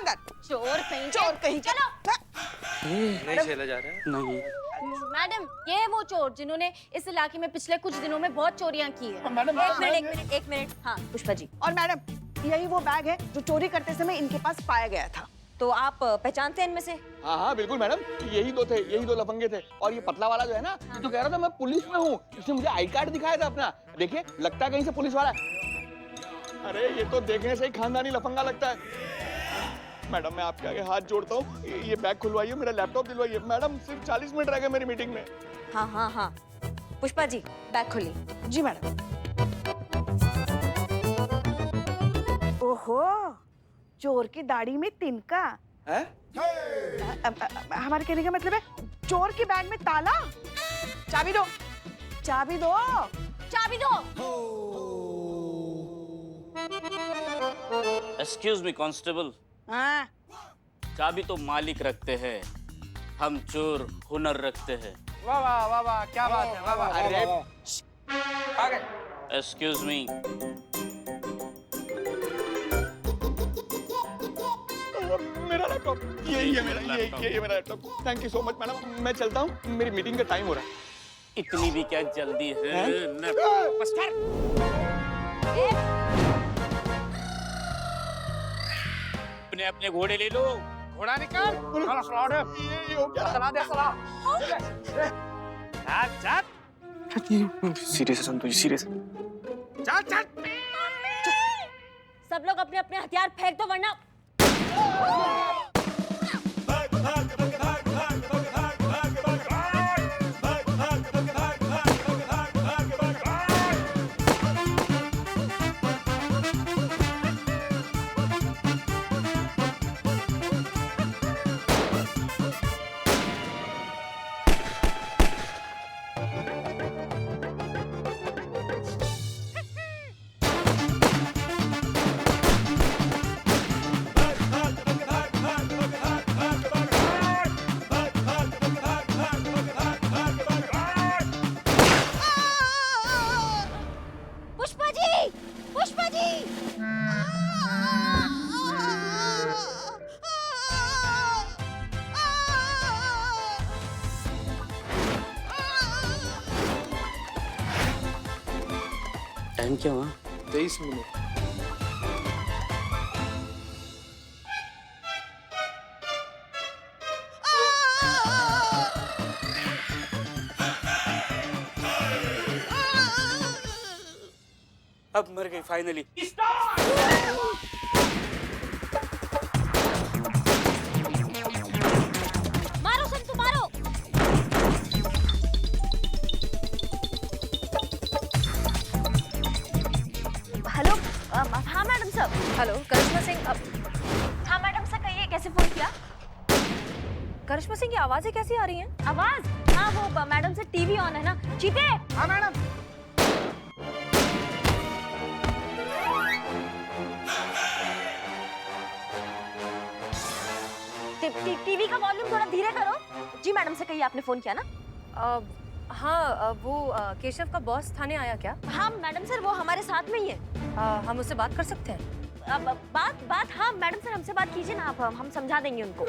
अंदर। चोर कहीं चोर कहीं के। चलो। नहीं चला जा रहा है। नहीं। मैडम, ये है वो चोर जिन्होंने इस इलाके में पिछले कुछ दिनों में बहुत चोरियां की है। मैडम, एक मिनट। हाँ पुष्पा जी। और मैडम, यही वो बैग है जो चोरी करते समय इनके पास पाया गया था। तो आप पहचानते हैं इनमें से? हाँ हाँ बिल्कुल मैडम, यही दो लफंगे थे। और ये पतला वाला जो है ना, ये तो कह रहा था मैं पुलिस में हूँ। इसने मुझे आई कार्ड दिखाया था अपना। देखिए, लगता है कहीं से पुलिस वाला है। अरे ये तो देखने से ही खानदानी लफंगा लगता है। मैडम, मैं आपके आगे हाथ जोड़ता हूँ, ये बैग खुलवाइए, मेरा लैपटॉप दिलवाइए। मैडम, सिर्फ 40 मिनट रह गए मेरी मीटिंग में। हाँ। पुष्पा जी, बैग खोलिए। जी मैडम। ओहो, चोर की दाढ़ी में तिनका है? हमारे कहने का मतलब है चोर की बैग में ताला। चाबी दो, चाबी दो, चाबी दो। एक्सक्यूज मी कांस्टेबल, हाँ। चाबी तो मालिक रखते हैं, हम चोर हुनर रखते हैं। वाह वाह वाह वाह, क्या बात है, वाह वाह। अरे आ गए। एक्सक्यूज मी, मेरा लैपटॉप, ये मेरा laptop. Thank you so much madam, मैं चलता हूँ, मेरी मीटिंग का टाइम हो रहा है। इतनी भी क्या जल्दी है? अपने अपने घोड़े ले लो। घोड़ा निकाल। साला फ्रॉड है। ये हो क्या? चला दे साला। चल। सीरियस है संतोष, सीरियस। चल। सब लोग अपने अपने हथियार फेंक दो वरना। पुष्पा जी। टाइम क्या हुआ? 23 मिनट। अब मर गई फाइनली। मारो संतु, मारो। हेलो, हाँ मैडम साहब। हेलो, करिश्मा सिंह। हाँ मैडम से कहिए, कैसे फोन किया? करिश्मा सिंह की आवाजें कैसी आ रही हैं? आवाज? हाँ वो मैडम से टीवी ऑन है ना। चीते। हाँ मैडम। टीवी का वॉल्यूम थोड़ा धीरे करो। जी मैडम से कहिए, आपने फोन किया ना? हाँ, वो केशव का बॉस थाने आया क्या? हाँ मैडम सर, वो हमारे साथ में ही है। हम उससे बात कर सकते हैं? बात हाँ मैडम सर, हमसे बात कीजिए ना आप, हम समझा देंगे उनको।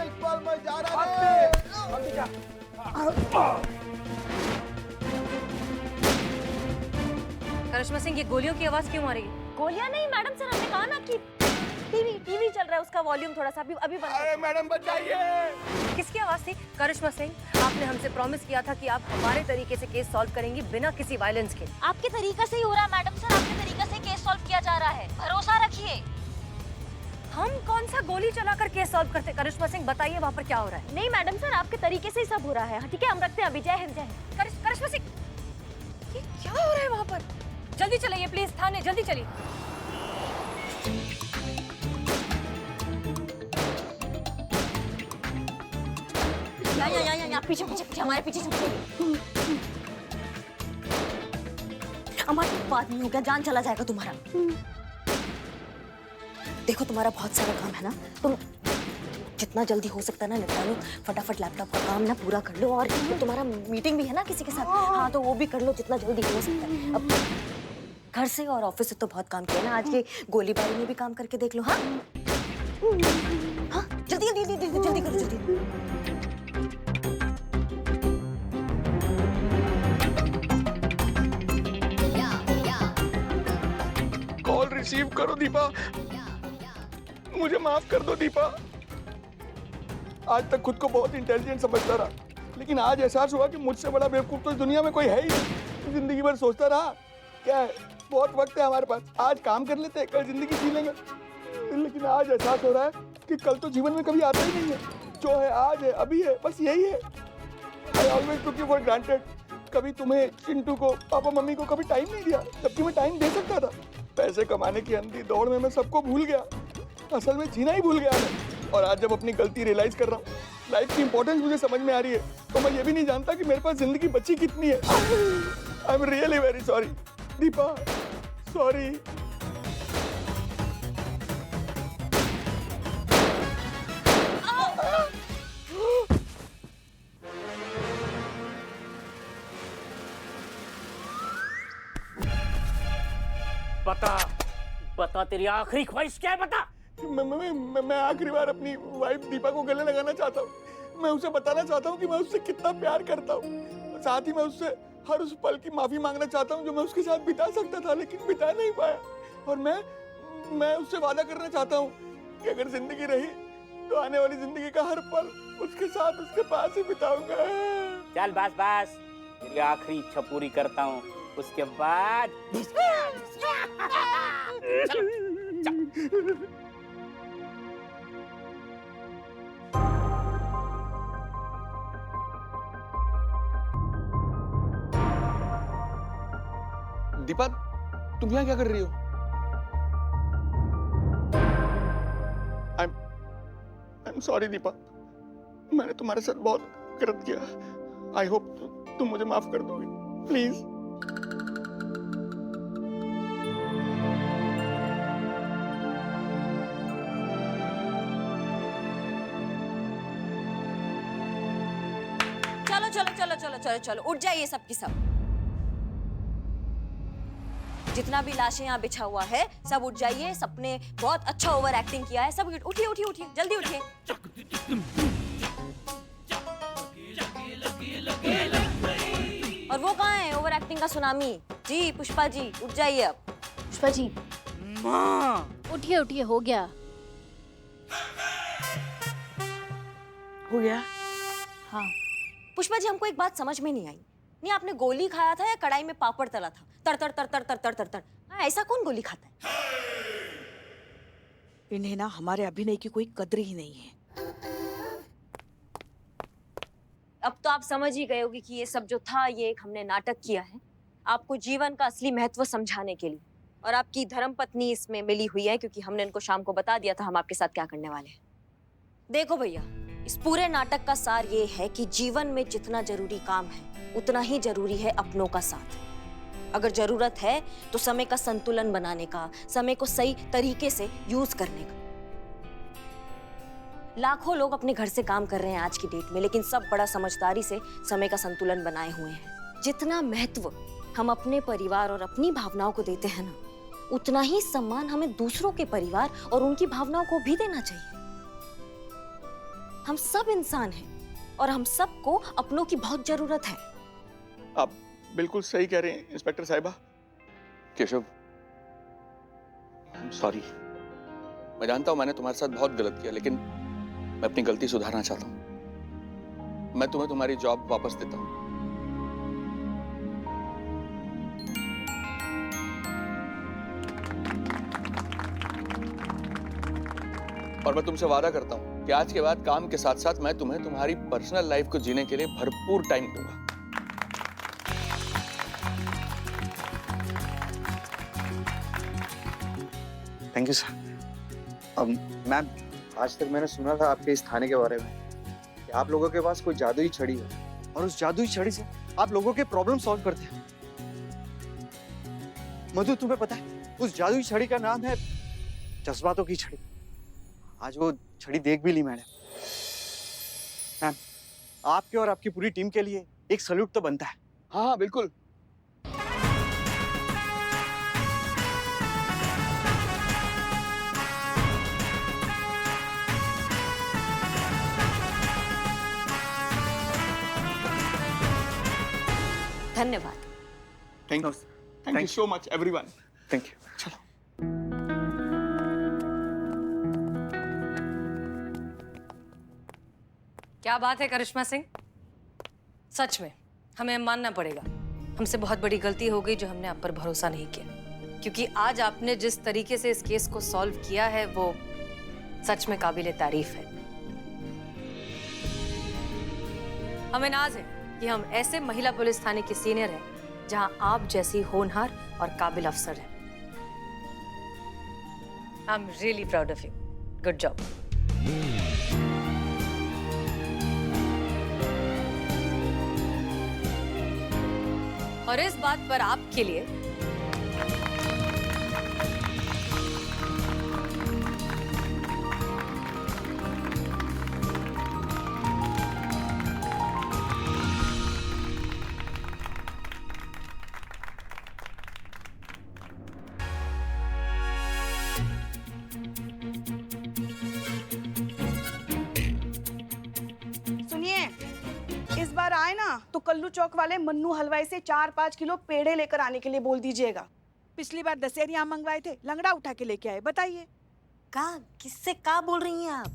इकबाल, मैं जा रहा करिश्मा सिंह, ये गोलियों की आवाज क्यों आ रही है? गोलियां नहीं मैडम सर, हमने कहा ना कि टीवी चल रहा है, उसका वॉल्यूम थोड़ा सा अभी बंद अरे मैडम बचाइए। किसकी आवाज थी? करिश्मा सिंह, आपने हमसे प्रॉमिस किया था कि आप हमारे तरीके से केस सॉल्व करेंगे बिना किसी वायलेंस के। आपके तरीका से ही हो रहा है मैडम सर, आपके तरीका से केस सॉल्व किया जा रहा है, भरोसा रखिए। हम कौन सा गोली चलाकर केस सॉल्व करते? करिश्मा सिंह बताइए, वहाँ पर क्या हो रहा है? नहीं मैडम सर, आपके तरीके से ही सब हो रहा है। ठीक है, हम रखते हैं अभी। जय हिंद, जय हिंद। करिश्मा सिंह, ये क्या हो रहा है वहाँ पर? जल्दी चलिए प्लीज थाने, जल्दी चलिए। यहाँ पीछे हमारे पीछे हमारे बात नहीं हो गया, जान चला जाएगा तुम्हारा। देखो तुम्हारा बहुत सारा काम है ना, तुम जितना जल्दी हो सकता है ना निपटा लो, फटाफट लैपटॉप का काम ना पूरा कर लो, और तुम्हारा मीटिंग भी है ना किसी के साथ, हाँ तो वो भी कर लो जितना जल्दी हो सकता है। अब घर से और ऑफिस से तो बहुत काम किया ना, आज ये गोलीबारी में भी काम करके देख लो। हाँ हाँ जल्दी जल्दी जल्दी जल्दी करो जल्दी। कॉल रिसीव करो दीपा, मुझे माफ कर दो दीपा। आज तक खुद को बहुत इंटेलिजेंट समझता रहा, लेकिन आज एहसास हुआ कि मुझसे बड़ा बेवकूफ तो इस दुनिया में कोई है ही नहीं। जिंदगी भर सोचता रहा क्या है, बहुत वक्त है हमारे पास, आज काम कर लेते हैं, कल जिंदगी जी लेंगे। लेकिन आज एहसास हो रहा है कि कल तो जीवन में कभी आता ही नहीं है। जो है आज है, अभी है, बस यही है। I always took you for granted। कभी तुम्हें, चिंटू को, पापा मम्मी को कभी टाइम नहीं दिया, जबकि मैं टाइम दे सकता था। पैसे कमाने की अंधी दौड़ में मैं सबको भूल गया, असल में जीना ही भूल गया मैं। और आज जब अपनी गलती रियलाइज कर रहा हूँ, लाइफ की इंपॉर्टेंस मुझे समझ में आ रही है, तो मैं ये भी नहीं जानता कि मेरे पास जिंदगी बची कितनी है। आई am really very sorry Deepa, sorry. बता बता, तेरी आखिरी ख्वाहिश क्या है, बता। मैं आखिरी बार अपनी वाइफ दीपा को गले लगाना चाहता हूँ। मैं उसे बताना चाहता हूँ कि मैं उससे कितना प्यार करता हूँ। साथ ही मैं उससे हर उस पल की माफी मांगना चाहता हूँ जो मैं उसके साथ बिता सकता था, लेकिन बिता नहीं पाया। और मैं उससे वादा करना चाहता हूँ कि अगर जिंदगी रही तो आने वाली जिंदगी का हर पल उसके साथ, उसके पास ही बिताऊंगा। चल बस बस, तेरी आखिरी इच्छा पूरी करता हूँ, उसके बाद दीपा, तुम यहाँ क्या कर रही हो? I'm sorry दीपा, मैंने तुम्हारे साथ बहुत गलत किया। आई होप तुम मुझे माफ कर दोगी, प्लीज। चलो चलो चलो चलो चलो चलो, उठ जाइए सब की सब। जितना भी लाशें यहाँ बिछा हुआ है सब उठ जाइए। सबने बहुत अच्छा ओवर एक्टिंग किया है, सब उठिए उठिए उठिए, जल्दी उठिए। और वो कहाँ है ओवर एक्टिंग का सुनामी जी? पुष्पा जी उठ जाइए अब। पुष्पा जी उठिए उठिए, हो गया हो गया। हाँ। पुष्पा जी हमको एक बात समझ में नहीं आई, नहीं आपने गोली खाया था या कढ़ाई में पापड़ तला था? तर तर तर तर तर तर तर तर, ऐसा कौन गोली खाता है? इन्हें ना हमारे अभिनय की कोई कद्र ही नहीं है। अब तो आप समझ ही गए होगी कि ये सब जो था ये एक हमने नाटक किया है, आपको जीवन का असली महत्व समझाने के लिए। और आपकी धर्मपत्नी इसमें मिली हुई है क्योंकि हमने इनको शाम को बता दिया था हम आपके साथ क्या करने वाले हैं। देखो भैया, इस पूरे नाटक का सार ये है कि जीवन में जितना जरूरी काम है उतना ही जरूरी है अपनों का साथ। अगर जरूरत है तो समय का संतुलन बनाने का, समय को सही तरीके से यूज करने का। लाखों लोग अपने घर से काम कर रहे हैं आज की डेट में, लेकिन सब बड़ा समझदारी से समय का संतुलन बनाए हुए हैं। जितना महत्व हम अपने परिवार और अपनी भावनाओं को देते हैं ना, उतना ही सम्मान हमें दूसरों के परिवार और उनकी भावनाओं को भी देना चाहिए। हम सब इंसान हैं और हम सबको अपनों की बहुत जरूरत है। आप बिल्कुल सही कह रहे हैं इंस्पेक्टर साहिबा। केशव, सॉरी। मैं जानता हूं मैंने तुम्हारे साथ बहुत गलत किया, लेकिन मैं अपनी गलती सुधारना चाहता हूं। मैं तुम्हें तुम्हारी जॉब वापस देता हूं। और मैं तुमसे वादा करता हूं कि आज के बाद काम के साथ साथ मैं तुम्हें तुम्हारी पर्सनल लाइफ को जीने के लिए भरपूर टाइम दूंगा। Thank you sir. मैम, आज तक मैंने सुना था आपके इस थाने के बारे में कि आप लोगों के पास कोई जादुई छड़ी है और उस जादुई छड़ी से आप लोगों के प्रॉब्लम सॉल्व करते हैं। मधु, तुम्हें पता है उस जादुई छड़ी का नाम है जज्बातों की छड़ी। आज वो छड़ी देख भी ली मैंने। आपके और आपकी पूरी टीम के लिए एक सैल्यूट तो बनता है। हाँ हाँ बिल्कुल। धन्यवाद। Thank you so much everyone. Thank you. चलो। क्या बात है करिश्मा सिंह, सच में हमें मानना पड़ेगा, हमसे बहुत बड़ी गलती हो गई जो हमने आप पर भरोसा नहीं किया, क्योंकि आज आपने जिस तरीके से इस केस को सॉल्व किया है वो सच में काबिले तारीफ है। हमें नाज है कि हम ऐसे महिला पुलिस थाने के सीनियर हैं जहां आप जैसी होनहार और काबिल अफसर हैं। आई am really proud of you. Good job. और इस बात पर आपके लिए सुनिए, इस बार आए ना तो कल्लू चौक वाले मन्नू हलवाई से 4-5 किलो पेड़े लेकर आने के लिए बोल दीजिएगा। पिछली बार दशहरी आम मंगवाए थे, लंगड़ा उठा के लेके आए। बताइए का किससे का बोल रही हैं आप?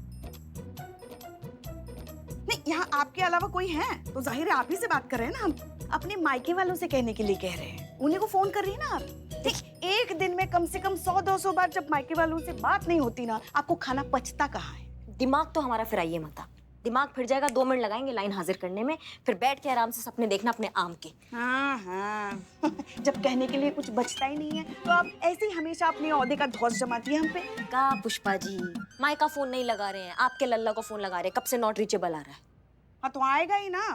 नहीं, यहाँ आपके अलावा कोई है तो जाहिर है आप ही से बात कर रहे हैं ना। हम अपने मायके वालों से कहने के लिए कह रहे हैं, उन्हीं को फोन कर रही है ना आप। देख, एक दिन में कम से कम 100-200 बार जब मायके वालों से बात नहीं होती ना, आपको खाना पचता कहाँ है? दिमाग तो हमारा फिर आइए मत। दिमाग फिर जाएगा, 2 मिनट लगाएंगे लाइन हाजिर करने में, फिर बैठ के आराम से सपने देखना अपने आम के। हाँ हाँ जब कहने के लिए कुछ बचता ही नहीं है तो आप ऐसे ही हमेशा अपने औहदे का धौंस जमाती है हम पे। का पुष्पा जी, माई का फोन नहीं लगा रहे हैं, आपके लल्ला को फोन लगा रहे हैं, कब से नॉट रीचेबल आ रहा है। हाँ तो आएगा ही ना।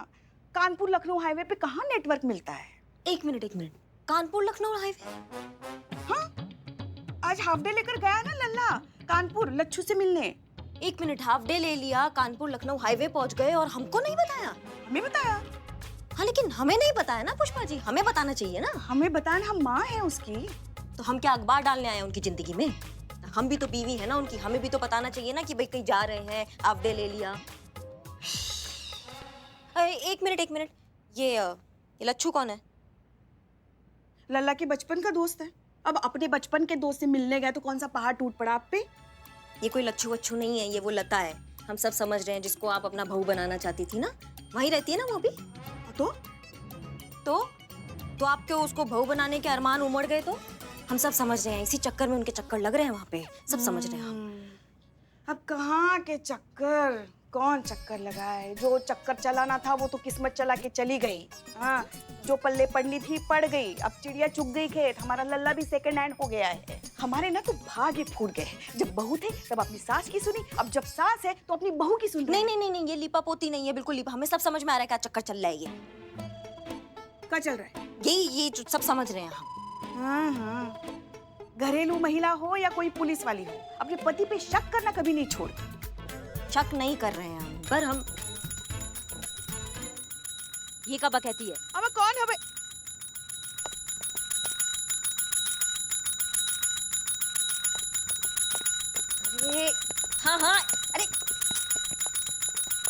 कानपुर लखनऊ हाईवे पे कहाँ नेटवर्क मिलता है? एक मिनट, कानपुर लखनऊ हाईवे? हाँ, आज हाफ डे लेकर गया ना लल्ला कानपुर लच्छू से मिलने। एक मिनट, हाफ डे ले लिया, कानपुर लखनऊ हाईवे पहुंच गए और हमको नहीं बताया? हमें बताया। हाँ लेकिन हमें नहीं बताया ना पुष्पा जी, हमें बताना चाहिए ना। हमें बताया, हम माँ हैं उसकी। तो हम क्या अखबार डालने आए हैं उनकी जिंदगी में? हम भी तो बीवी है ना उनकी, हमें भी तो बताना चाहिए ना कि भाई कहीं जा रहे हैं, हाफ डे ले लिया। एक मिनट, ये लच्छू कौन है? लल्ला के बचपन का दोस्त है। अब अपने बचपन के दोस्त से मिलने गए तो कौन सा पहाड़ टूट पड़ा आप पे? ये कोई लच्छू वच्छू नहीं है, ये वो लता है। हम सब समझ रहे हैं, जिसको आप अपना बहू बनाना चाहती थी ना, वहीं रहती है ना वो भी। तो आपके उसको बहू बनाने के अरमान उमड़ गए तो हम सब समझ रहे हैं, इसी चक्कर में उनके चक्कर लग रहे हैं वहाँ पे, सब समझ रहे हैं हम। अब कहाँ के चक्कर, कौन चक्कर लगाए? जो चक्कर चलाना था वो तो किस्मत चला के चली गई। हाँ, जो पल्ले पड़नी थी पड़ गई। अब चिड़िया चुग गई खेत, हमारा लल्ला भी सेकंड हैंड हो गया है। हमारे ना तो भाग्य फूट गए। जब बहू थे तब अपनी सास की सुनी, अब जब सास है तो अपनी बहू की सुन रही है। नहीं, ये लिपा पोती नहीं है, बिल्कुल लिपा। हमें सब समझ में आ रहा है क्या चक्कर चल रहा है ये। क्या चल रहा है? ये जो सब समझ रहे हैं हम। हाँ, घरेलू महिला हो या कोई पुलिस वाली हो, अपने पति पे शक करना कभी नहीं छोड़। शक नहीं कर रहे हैं हम, पर हम ये कब कहती है? अब कौन है? अरे हाँ, अरे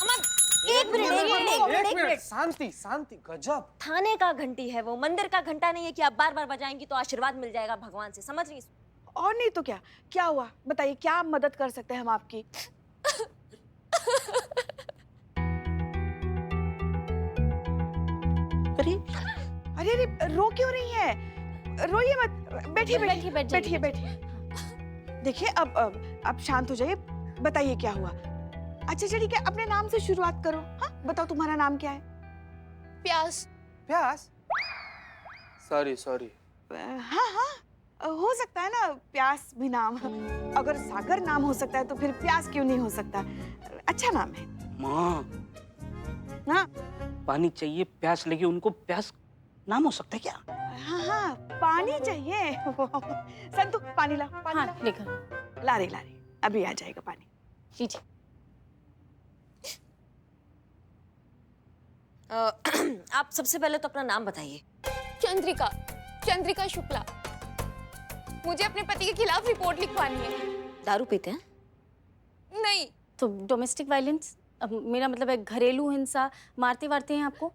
अमन, एक मिनट। शांति गजब। थाने का घंटी है वो, मंदिर का घंटा नहीं है कि आप बार-बार बजाएंगी तो आशीर्वाद मिल जाएगा भगवान से, समझ रही? और नहीं तो क्या हुआ? बताइए, क्या मदद कर सकते हैं हम आपकी? अरे रो क्यों रही है? रोइए मत, बैठिए। देखिए अब शांत हो जाइए। बताइए क्या हुआ? अच्छा चलिए, क्या अपने नाम से शुरुआत करो। हाँ बताओ, तुम्हारा नाम क्या है? प्यास। सॉरी। हाँ, हो सकता है ना प्यास भी नाम। अगर सागर नाम हो सकता है तो फिर प्यास क्यों नहीं हो सकता? अच्छा नाम है। माँ, हाँ पानी चाहिए, प्यास लगी उनको, प्यास नाम हो सकता है क्या? हाँ, पानी चाहिए। संतु पानी ला, हाँ, लेकर ला रही, अभी आ जाएगा पानी। लीजिए। आप सबसे पहले तो अपना नाम बताइए। चंद्रिका, चंद्रिका शुक्ला। मुझे अपने पति के खिलाफ रिपोर्ट लिखवानी है। दारू पीते हैं? नहीं। तो डोमेस्टिक वायलेंस, मेरा मतलब है घरेलू हिंसा, मारते वारते हैं आपको?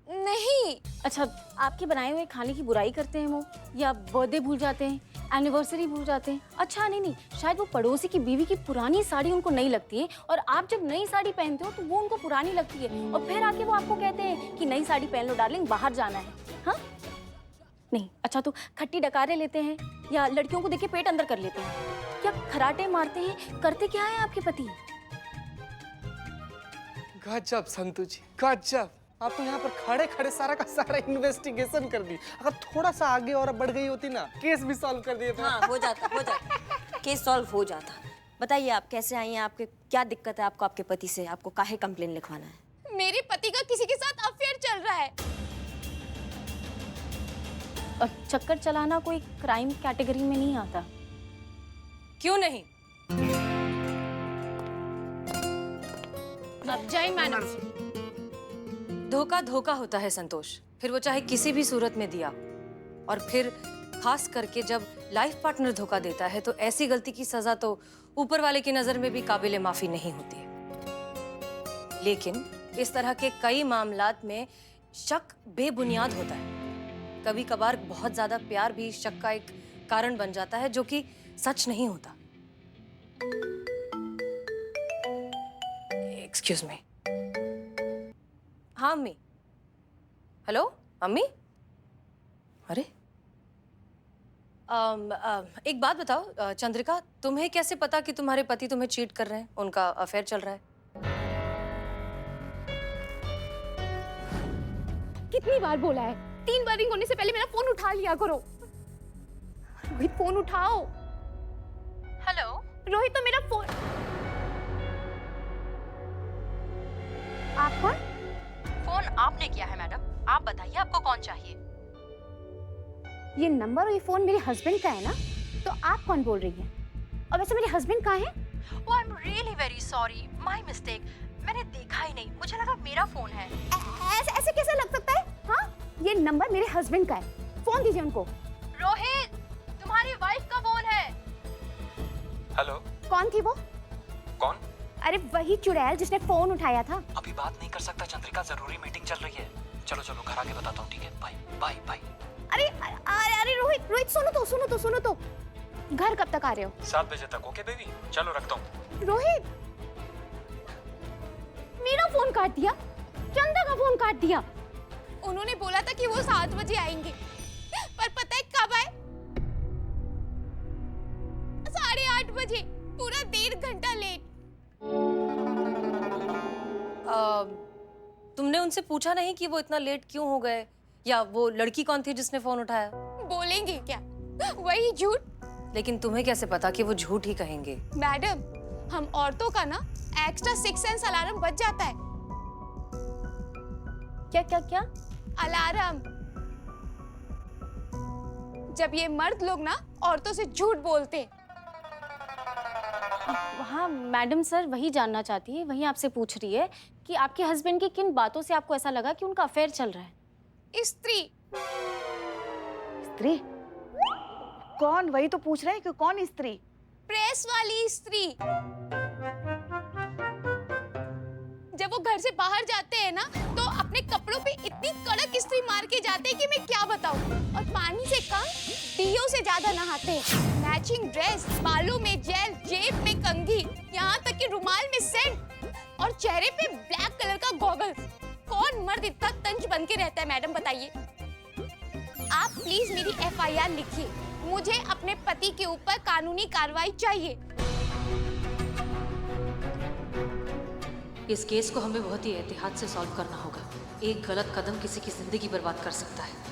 नहीं। अच्छा, आपके बनाए हुए खाने की बुराई करते हैं वो, या बर्थडे भूल जाते हैं, एनिवर्सरी भूल जाते हैं? अच्छा नहीं, शायद वो पड़ोसी की बीवी की पुरानी साड़ी उनको नहीं लगती है, और आप जब नई साड़ी पहनते हो तो वो उनको पुरानी लगती है, और फिर आके वो आपको कहते हैं कि नई साड़ी पहन लो डार्लिंग, बाहर जाना है। हाँ नहीं। अच्छा, तो खट्टी डकारे लेते हैं, या लड़कियों को देख के पेट अंदर कर लेते हैं, या खराटे मारते हैं? करते क्या है आपके पति? गजब संतु जी, गजब। आप तो यहाँ पर खड़े खड़े सारा का सारा इन्वेस्टिगेशन कर दी। अगर थोड़ा सा आगे और बढ़ गई होती ना, केस भी सॉल्व कर दिए थे। हाँ, हो जाता केस सॉल्व हो जाता। बताइए आप कैसे आई हैं, आपके क्या दिक्कत है आपको आपके पति से, आपको काहे कंप्लेन लिखवाना है? मेरे पति का किसी के साथ अफेयर चल रहा है। और चक्कर चलाना कोई क्राइम कैटेगरी में नहीं आता? क्यों नहीं? अब जाए मैडम। धोखा धोखा होता है संतोष, फिर वो चाहे किसी भी सूरत में दिया, और फिर खास करके जब लाइफ पार्टनर धोखा देता है तो ऐसी गलती की सजा तो ऊपर वाले की नजर में भी काबिले माफी नहीं होती है। लेकिन इस तरह के कई मामलात में शक बेबुनियाद होता है। कभी कभार बहुत ज्यादा प्यार भी शक का एक कारण बन जाता है, जो कि सच नहीं होता। Excuse me. हाँ अम्मी। हेलो अम्मी। अरे एक बात बताओ चंद्रिका, तुम्हें कैसे पता कि तुम्हारे पति तुम्हें चीट कर रहे हैं, उनका अफेयर चल रहा है? कितनी बार बोला है, 3 बार रिंग होने से पहले मेरा फोन उठा लिया करो। रोहित, फोन उठाओ। हेलो रोहित, तो मेरा फोन। आप कौन? फोन आपने किया है मैडम, आप बताइए आपको कौन चाहिए? ये नंबर और ये फोन मेरे हस्बैंड का है ना, तो आप कौन बोल रही हैं? और वैसे मेरे हस्बैंड कहाँ हैं? Oh I am really very sorry, my mistake, मैंने देखा ही नहीं, मुझे लगा मेरा फोन है। ऐसे ऐसे कैसे लग सकता है? हाँ, ये नंबर मेरे हस्बैंड का है, फोन दीजिए उनको। रोहित, तुम्हारी वाइफ का फोन है। हेलो, कौन थी वो? कौन? अरे वही चुड़ैल जिसने फोन उठाया था। अभी बात नहीं कर सकता चंद्रिका, जरूरी मीटिंग चल रही है। चलो चलो घर आके बताता हूँ, ठीक है? Bye bye bye. अरे अरे अरे रोहित, रोहित सुनो तो। घर कब तक आ रहे हो? 7 बजे तक। ओके बेबी, चलो रखता हूँ। रोहित, मेरा फोन काट दिया, चंदा का फोन काट दिया। उन्होंने बोला था कि वो 7 बजे आएंगे, पर पता है कब आए? 8:30 बजे, पूरा 1.5 घंटा लेट। तुमने उनसे पूछा नहीं कि वो इतना लेट क्यों हो गए, या वो लड़की कौन थी जिसने फोन उठाया? बोलेंगे क्या? वही झूठ। लेकिन तुम्हें कैसे पता कि वो झूठ ही कहेंगे? मैडम, हम औरतों का ना एक्स्ट्रा 6 सेंस अलार्म बज जाता है। क्या? अलार्म। जब ये मर्द लोग ना औरतों से झूठ बोलते हैं। हाँ मैडम सर, वही जानना चाहती है, वही आपसे पूछ रही है कि आपके हस्बैंड की किन बातों से आपको ऐसा लगा कि उनका अफेयर चल रहा है? स्त्री। कौन? वही तो पूछ रहे हैं कि कौन स्त्री? प्रेस वाली स्त्री। जब वो घर से बाहर जाते हैं ना, तो अपने कपड़ों पे इतनी कड़क इस्त्री मार के जाते हैं कि मैं क्या बताऊं। और पानी से कम डीओ से ज्यादा नहाते हैं। मैचिंग ड्रेस, बालों में जेल, जेब में कंघी, यहाँ तक कि रुमाल में सेंट, और चेहरे पे ब्लैक कलर का गॉगल्स। कौन मर्द इतना तंज बन के रहता है मैडम, बताइए। आप प्लीज मेरी FIR लिखिए, मुझे अपने पति के ऊपर कानूनी कार्रवाई चाहिए। इस केस को हमें बहुत ही एहतियात से सॉल्व करना होगा। एक गलत कदम किसी की जिंदगी बर्बाद कर सकता है।